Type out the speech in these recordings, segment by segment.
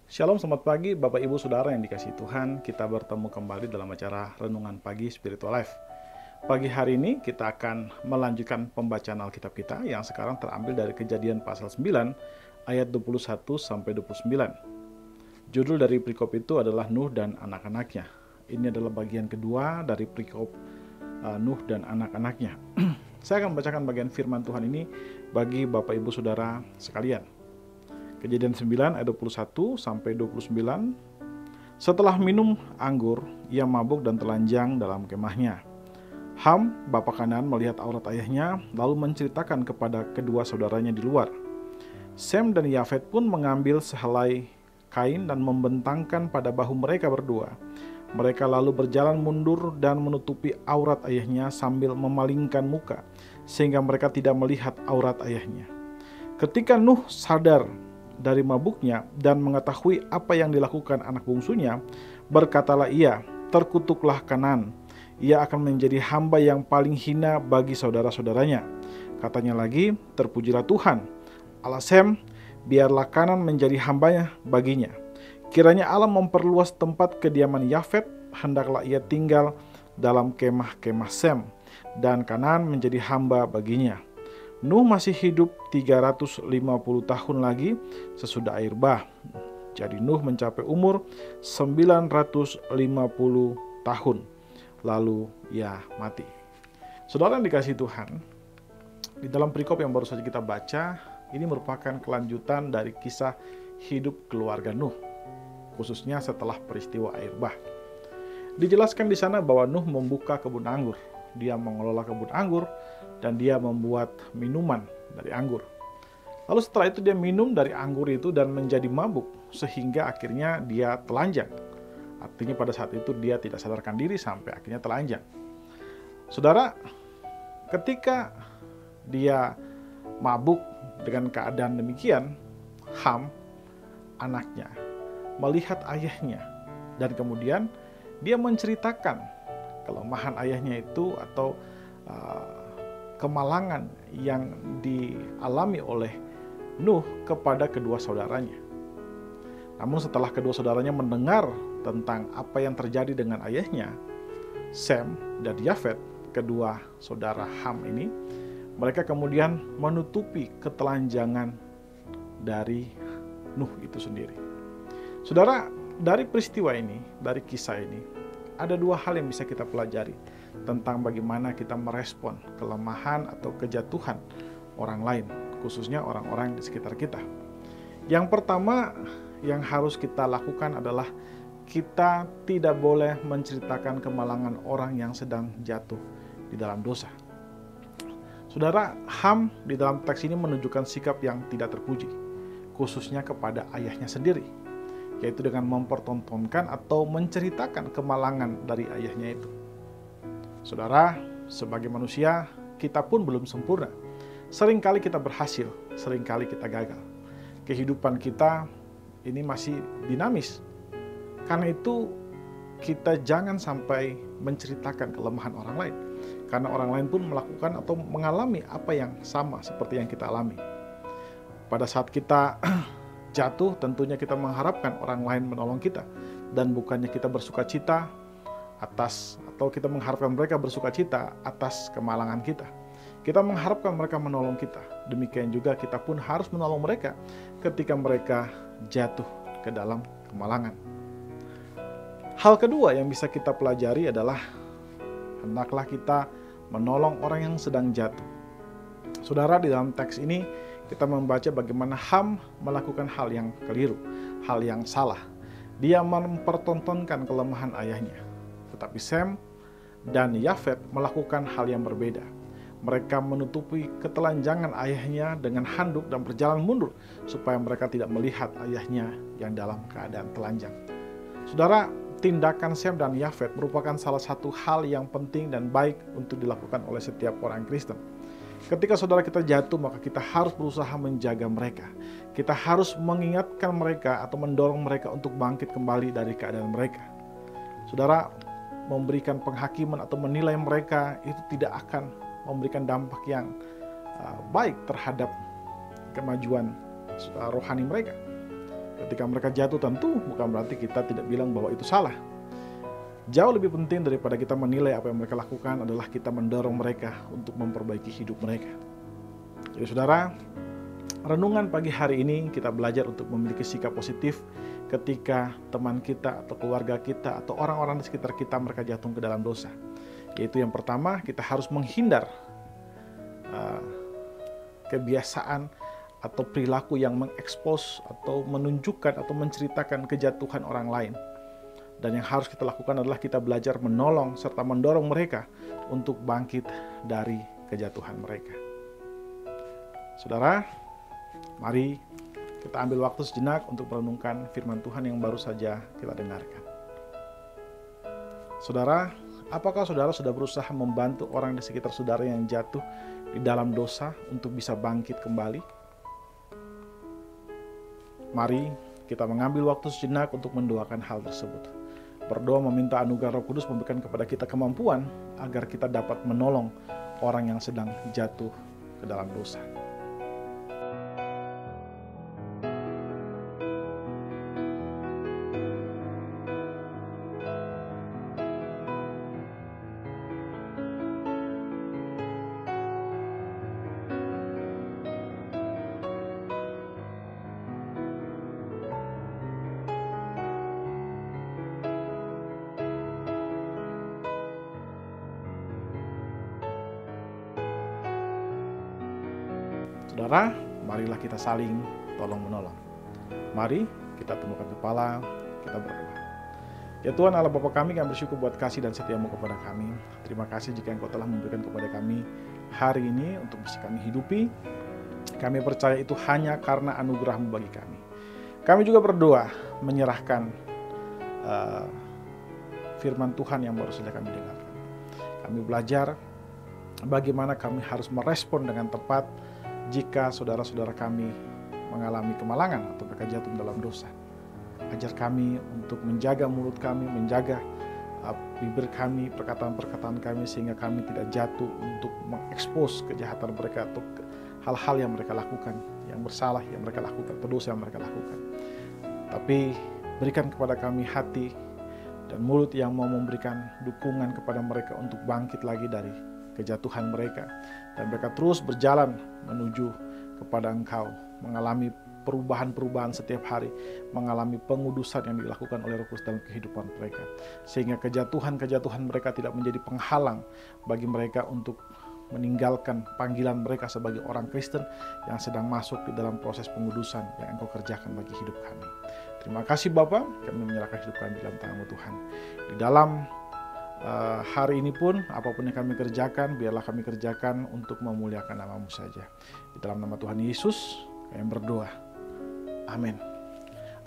Shalom, selamat pagi Bapak Ibu Saudara yang dikasihi Tuhan. Kita bertemu kembali dalam acara Renungan Pagi Spiritual Life. Pagi hari ini kita akan melanjutkan pembacaan Alkitab kita yang sekarang terambil dari Kejadian pasal 9 ayat 21 sampai 29. Judul dari perikop itu adalah Nuh dan anak-anaknya. Ini adalah bagian kedua dari perikop Nuh dan anak-anaknya. Saya akan membacakan bagian firman Tuhan ini bagi Bapak Ibu Saudara sekalian. Kejadian 9 ayat 21 sampai 29. Setelah minum anggur, ia mabuk dan telanjang dalam kemahnya. Ham, bapa Kanaan, melihat aurat ayahnya, lalu menceritakan kepada kedua saudaranya di luar. Sem dan Yafet pun mengambil sehelai kain dan membentangkan pada bahu mereka berdua. Mereka lalu berjalan mundur dan menutupi aurat ayahnya sambil memalingkan muka, sehingga mereka tidak melihat aurat ayahnya. Ketika Nuh sadar dari mabuknya dan mengetahui apa yang dilakukan anak bungsunya, berkatalah ia, terkutuklah Kanaan. Ia akan menjadi hamba yang paling hina bagi saudara-saudaranya. Katanya lagi, terpujilah Tuhan, Allah Sem, biarlah Kanaan menjadi hambanya baginya. Kiranya Allah memperluas tempat kediaman Yafet, hendaklah ia tinggal dalam kemah-kemah Sem, dan Kanaan menjadi hamba baginya. Nuh masih hidup 350 tahun lagi sesudah air bah. Jadi Nuh mencapai umur 950 tahun. Lalu ia mati. Saudara yang dikasihi Tuhan, di dalam perikop yang baru saja kita baca, ini merupakan kelanjutan dari kisah hidup keluarga Nuh, khususnya setelah peristiwa air bah. Dijelaskan di sana bahwa Nuh membuka kebun anggur. Dia mengelola kebun anggur dan dia membuat minuman dari anggur. Lalu setelah itu dia minum dari anggur itu dan menjadi mabuk sehingga akhirnya dia telanjang. Artinya pada saat itu dia tidak sadarkan diri sampai akhirnya telanjang. Saudara, ketika dia mabuk dengan keadaan demikian, Ham, anaknya, melihat ayahnya dan kemudian dia menceritakan kelemahan ayahnya itu atau kemalangan yang dialami oleh Nuh kepada kedua saudaranya. Namun setelah kedua saudaranya mendengar tentang apa yang terjadi dengan ayahnya, Sem dan Yafet, kedua saudara Ham ini, mereka kemudian menutupi ketelanjangan dari Nuh itu sendiri. Saudara, dari peristiwa ini, dari kisah ini, ada dua hal yang bisa kita pelajari tentang bagaimana kita merespon kelemahan atau kejatuhan orang lain, khususnya orang-orang di sekitar kita. Yang pertama yang harus kita lakukan adalah kita tidak boleh menceritakan kemalangan orang yang sedang jatuh di dalam dosa. Saudara, Ham di dalam teks ini menunjukkan sikap yang tidak terpuji, khususnya kepada ayahnya sendiri, yaitu dengan mempertontonkan atau menceritakan kemalangan dari ayahnya itu. Saudara, sebagai manusia, kita pun belum sempurna. Seringkali kita berhasil, seringkali kita gagal. Kehidupan kita ini masih dinamis. Karena itu, kita jangan sampai menceritakan kelemahan orang lain. Karena orang lain pun melakukan atau mengalami apa yang sama seperti yang kita alami. Pada saat kita jatuh, tentunya kita mengharapkan orang lain menolong kita, dan bukannya kita bersuka cita atas, atau kita mengharapkan mereka bersuka cita atas kemalangan kita. Kita mengharapkan mereka menolong kita. Demikian juga kita pun harus menolong mereka ketika mereka jatuh ke dalam kemalangan. Hal kedua yang bisa kita pelajari adalah hendaklah kita menolong orang yang sedang jatuh. Saudara, di dalam teks ini kita membaca bagaimana Ham melakukan hal yang keliru, hal yang salah. Dia mempertontonkan kelemahan ayahnya. Tetapi Sem dan Yafet melakukan hal yang berbeda. Mereka menutupi ketelanjangan ayahnya dengan handuk dan berjalan mundur supaya mereka tidak melihat ayahnya yang dalam keadaan telanjang. Saudara, tindakan Sem dan Yafet merupakan salah satu hal yang penting dan baik untuk dilakukan oleh setiap orang Kristen. Ketika saudara kita jatuh, maka kita harus berusaha menjaga mereka. Kita harus mengingatkan mereka atau mendorong mereka untuk bangkit kembali dari keadaan mereka. Saudara, memberikan penghakiman atau menilai mereka itu tidak akan memberikan dampak yang baik terhadap kemajuan rohani mereka. Ketika mereka jatuh tentu bukan berarti kita tidak bilang bahwa itu salah. Jauh lebih penting daripada kita menilai apa yang mereka lakukan adalah kita mendorong mereka untuk memperbaiki hidup mereka. Jadi saudara, renungan pagi hari ini kita belajar untuk memiliki sikap positif ketika teman kita atau keluarga kita atau orang-orang di sekitar kita mereka jatuh ke dalam dosa. Yaitu yang pertama, kita harus menghindar kebiasaan atau perilaku yang mengekspos atau menunjukkan atau menceritakan kejatuhan orang lain. Dan yang harus kita lakukan adalah kita belajar menolong serta mendorong mereka untuk bangkit dari kejatuhan mereka. Saudara, mari kita ambil waktu sejenak untuk merenungkan firman Tuhan yang baru saja kita dengarkan. Saudara, apakah saudara sudah berusaha membantu orang di sekitar saudara yang jatuh di dalam dosa untuk bisa bangkit kembali? Mari kita mengambil waktu sejenak untuk mendoakan hal tersebut. Berdoa meminta anugerah Roh Kudus memberikan kepada kita kemampuan agar kita dapat menolong orang yang sedang jatuh ke dalam dosa. Saudara, marilah kita saling tolong-menolong. Mari kita tundukkan kepala, kita berdoa. Ya Tuhan Allah Bapa kami bersyukur buat kasih dan setiamu kepada kami. Terima kasih jika Engkau telah memberikan kepada kami hari ini untuk bisa kami hidupi. Kami percaya itu hanya karena anugerah-Mu bagi kami. Kami juga berdoa menyerahkan firman Tuhan yang baru saja kami dengarkan. Kami belajar bagaimana kami harus merespon dengan tepat jika saudara-saudara kami mengalami kemalangan atau mereka jatuh dalam dosa. Ajar kami untuk menjaga mulut kami, menjaga bibir kami, perkataan-perkataan kami, sehingga kami tidak jatuh untuk mengekspos kejahatan mereka atau hal-hal yang mereka lakukan, yang bersalah yang mereka lakukan, atau dosa yang mereka lakukan. Tapi berikan kepada kami hati dan mulut yang mau memberikan dukungan kepada mereka untuk bangkit lagi dari kejatuhan mereka, dan mereka terus berjalan menuju kepada Engkau, mengalami perubahan-perubahan setiap hari, mengalami pengudusan yang dilakukan oleh Roh Kudus dalam kehidupan mereka, sehingga kejatuhan-kejatuhan mereka tidak menjadi penghalang bagi mereka untuk meninggalkan panggilan mereka sebagai orang Kristen yang sedang masuk di dalam proses pengudusan yang Engkau kerjakan bagi hidup kami. Terima kasih Bapa, kami menyerahkan hidup kami dalam tangan-Mu Tuhan. Di dalam hari ini pun apapun yang kami kerjakan, biarlah kami kerjakan untuk memuliakan nama-Mu saja. Di dalam nama Tuhan Yesus kami berdoa. Amin.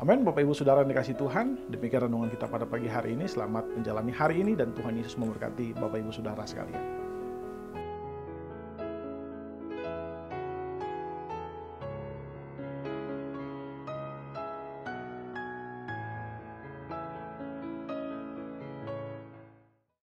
Amin. Bapak Ibu Saudara yang dikasihi Tuhan, demikian renungan kita pada pagi hari ini. Selamat menjalani hari ini dan Tuhan Yesus memberkati Bapak Ibu Saudara sekalian.